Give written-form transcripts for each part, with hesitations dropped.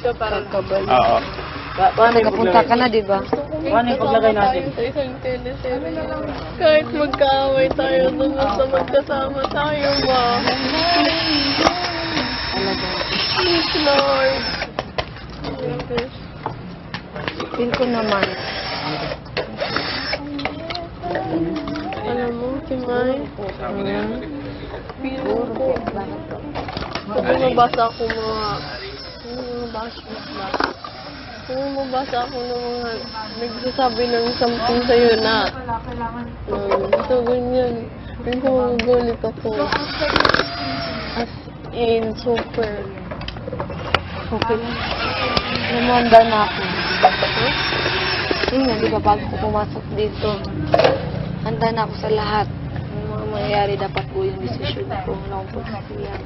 ka para Pagkabalik. Oo. Nagkapunta ka na, di ba? Paano yung paglagay natin? Sa isang teleserye. Kahit magkaaway tayo doon basta magkasama tayo ba? Talaga. Please, Lord. Feel ko naman. Alam mo, si Mai, feel ko. Sabi mabasa ako mga, mabasa ako ng mga nagsasabi ng something sa'yo na so ganyan. Yung gugulit ako. As in, super. Okay lang. Namanda na ako. Yun nga, di ba, bago ko pumasok dito, handa na ako sa lahat. Yung mga mangyayari, dapat ko yung decision ko. Wala akong pagkakasiyan.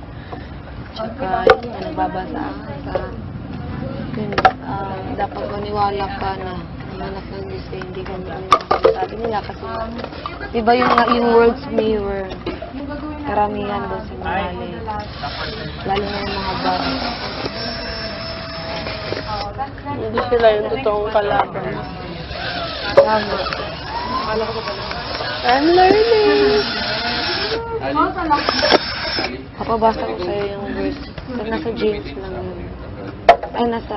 Tsaka, yung nga, nagbabasa sa yun, dapat maniwala ka na ang anak ng Diyos eh, hindi ka sabi nila kasi di ba yung world's mirror karamihan doon sa Mali lalo na yung mga bata Hindi sila yung totoong kalaban. tama I'm learning! kapabasa ko sa'yo yung verse nasa James lang yun ay nasa